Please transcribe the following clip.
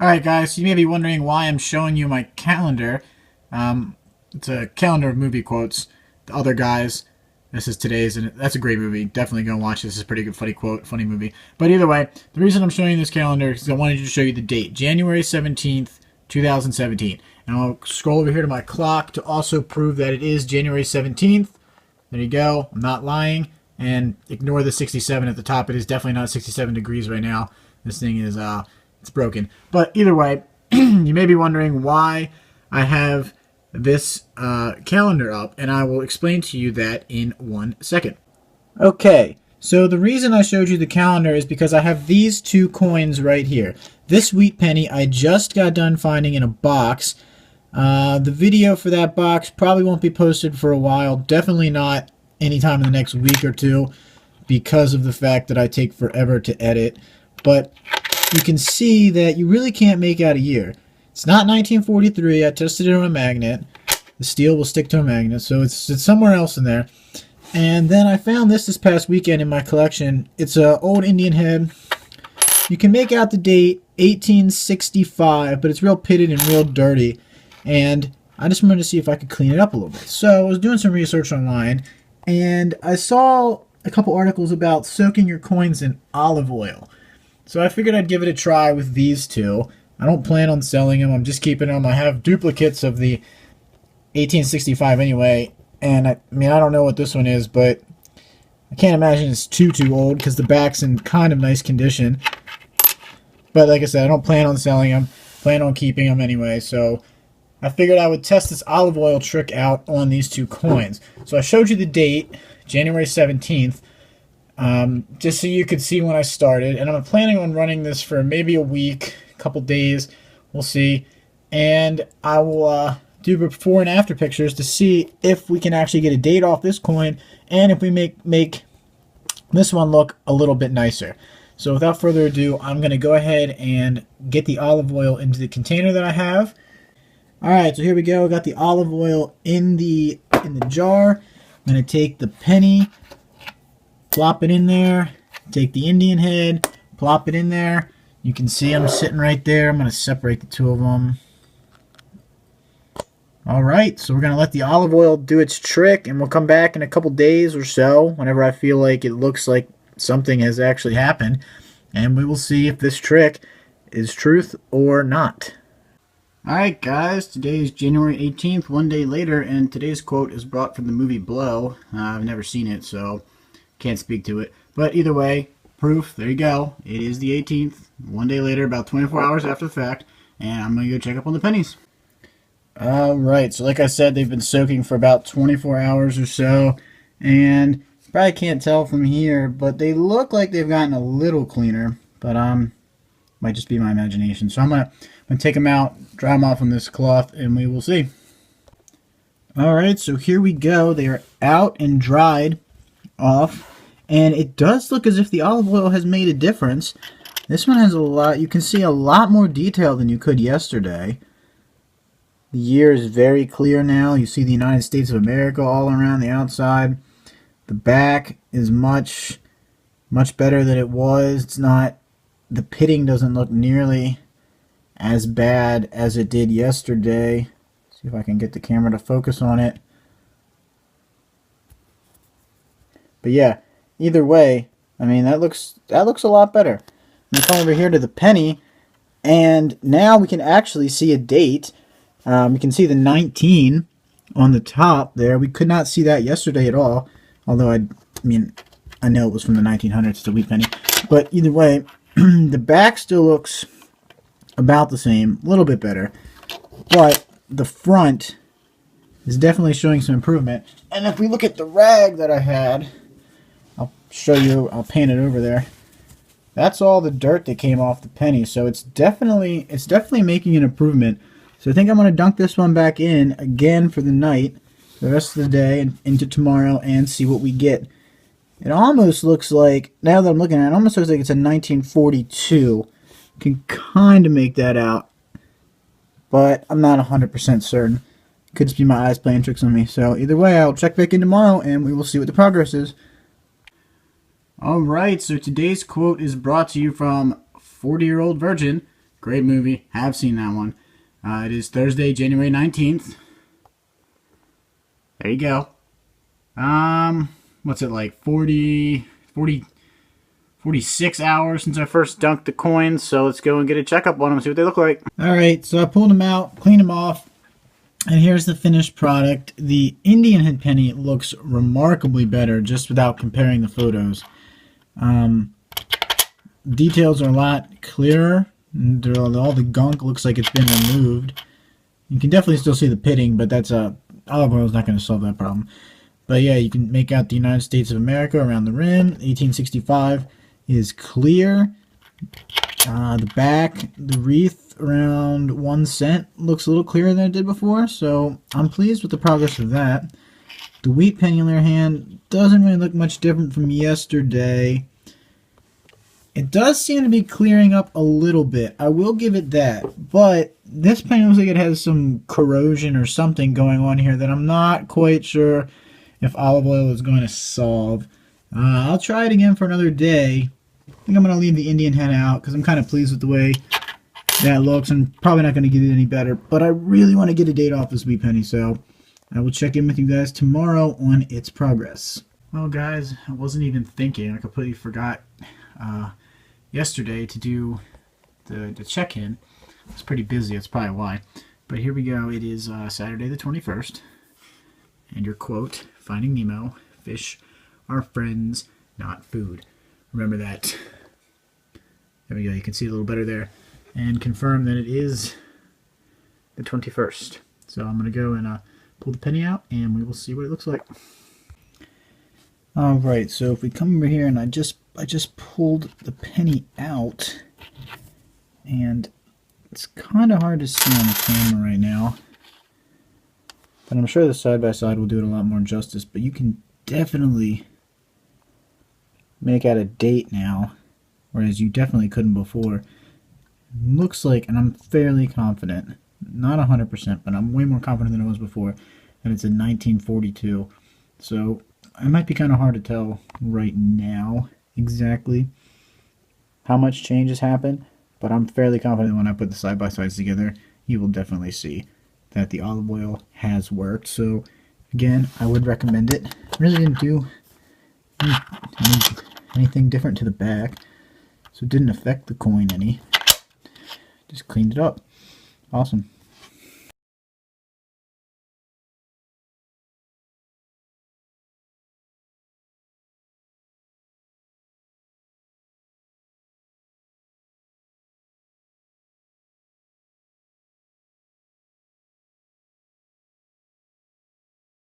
Alright guys, so you may be wondering why I'm showing you my calendar. It's a calendar of movie quotes. The Other Guys, this is today's, and that's a great movie. Definitely go watch this. It's a pretty good, funny quote, funny movie. But either way, the reason I'm showing you this calendar is I wanted to show you the date, January 17th, 2017. And I'll scroll over here to my clock to also prove that it is January 17th. There you go. I'm not lying. And ignore the 67 at the top. It is definitely not 67 degrees right now. This thing is, it's broken. But either way, you may be wondering why I have this calendar up, and I will explain to you that in 1 second. Okay, so the reason I showed you the calendar is because I have these two coins right here. This wheat penny I just got done finding in a box. The video for that box probably won't be posted for a while. Definitely not anytime in the next week or two because of the fact that I take forever to edit. But you can see that you really can't make out a year. It's not 1943. I tested it on a magnet. The steel will stick to a magnet, so it's somewhere else in there. And then I found this past weekend in my collection. It's an old Indian head. You can make out the date 1865, but it's real pitted and real dirty. And I just wanted to see if I could clean it up a little bit. So I was doing some research online, and I saw a couple articles about soaking your coins in olive oil. So I figured I'd give it a try with these two. I don't plan on selling them. I'm just keeping them. I have duplicates of the 1865 anyway. And I mean, I don't know what this one is, but I can't imagine it's too old because the back's in kind of nice condition. But like I said, I don't plan on selling them. Plan on keeping them anyway. So I figured I would test this olive oil trick out on these two coins. So I showed you the date, January 17th. Just so you could see when I started, and I'm planning on running this for maybe a week, a couple days, we'll see, and I will do before and after pictures to see if we can actually get a date off this coin, and if we make this one look a little bit nicer. So without further ado, I'm going to go ahead and get the olive oil into the container that I have. Alright, so here we go. I got the olive oil in the jar. I'm going to take the penny, plop it in there, take the Indian head, plop it in there. You can see them sitting right there. I'm going to separate the two of them. Alright, so we're going to let the olive oil do its trick, and we'll come back in a couple days or so whenever I feel like it looks like something has actually happened, and we will see if this trick is truth or not. Alright guys, today is January 18th, one day later, and today's quote is brought from the movie Blow. I've never seen it, so can't speak to it. But either way, proof, there you go. It is the 18th, one day later, about 24 hours after the fact, and I'm going to go check up on the pennies. Alright, so like I said, they've been soaking for about 24 hours or so, and you probably can't tell from here, but they look like they've gotten a little cleaner, but might just be my imagination. So I'm going to take them out, dry them off on this cloth, and we will see. Alright, so here we go. They are out and dried off, and it does look as if the olive oil has made a difference. This one has a lot, you can see a lot more detail than you could yesterday. The year is very clear now. You see the United States of America all around the outside. The back is much better than it was. It's not, the pitting doesn't look nearly as bad as it did yesterday. See if I can get the camera to focus on it. But yeah, either way, I mean, that looks a lot better. Let me come over here to the penny, and now we can actually see a date. We can see the 19 on the top there. We could not see that yesterday at all, although I mean, I know it was from the 1900s, it's a wheat penny. But either way, the back still looks about the same, a little bit better, but the front is definitely showing some improvement. And if we look at the rag that I had, I'll show you, I'll paint it over there. That's all the dirt that came off the penny, so it's definitely making an improvement. So I think I'm going to dunk this one back in again for the night, the rest of the day, and into tomorrow, and see what we get. It almost looks like, now that I'm looking at it, it almost looks like it's a 1942. Can kind of make that out, but I'm not 100% certain. Could just be my eyes playing tricks on me. So either way, I'll check back in tomorrow, and we will see what the progress is. Alright, so today's quote is brought to you from 40-Year-Old Virgin. Great movie. Have seen that one. It is Thursday, January 19th. There you go. What's it like? 46 hours since I first dunked the coins, so let's go and get a checkup on them, see what they look like. Alright, so I pulled them out, cleaned them off, and here's the finished product. The Indian head penny looks remarkably better just without comparing the photos. Details are a lot clearer. All the gunk looks like it's been removed. You can definitely still see the pitting, but that's olive oil is not going to solve that problem. But yeah, you can make out the United States of America around the rim. 1865 is clear. The back, the wreath around 1 cent looks a little clearer than it did before, so I'm pleased with the progress of that. The wheat penny, on the other hand, doesn't really look much different from yesterday. It does seem to be clearing up a little bit. I will give it that. But this penny looks like it has some corrosion or something going on here that I'm not quite sure if olive oil is going to solve. I'll try it again for another day. I think I'm going to leave the Indian head out because I'm kind of pleased with the way that looks. I'm probably not going to get it any better. But I really want to get a date off this wheat penny. So I will check in with you guys tomorrow on its progress. Well, guys, I wasn't even thinking. I completely forgot yesterday to do the check-in. I was pretty busy, that's probably why. But here we go. It is Saturday the 21st. And your quote, Finding Nemo, fish are friends, not food. Remember that. There we go. You can see it a little better there. And confirm that it is the 21st. So I'm going to go and pull the penny out, and we will see what it looks like. Alright, so if we come over here, and I just pulled the penny out, and it's kind of hard to see on the camera right now, but I'm sure the side-by-side will do it a lot more justice, but you can definitely make out a date now, whereas you definitely couldn't before. Looks like, and I'm fairly confident, not 100%, but I'm way more confident than I was before, that it's in 1942. So it might be kind of hard to tell right now exactly how much change has happened, but I'm fairly confident when I put the side-by-sides together, you will definitely see that the olive oil has worked. So again, I would recommend it. Really didn't do anything different to the back, so it didn't affect the coin any. Just cleaned it up. Awesome.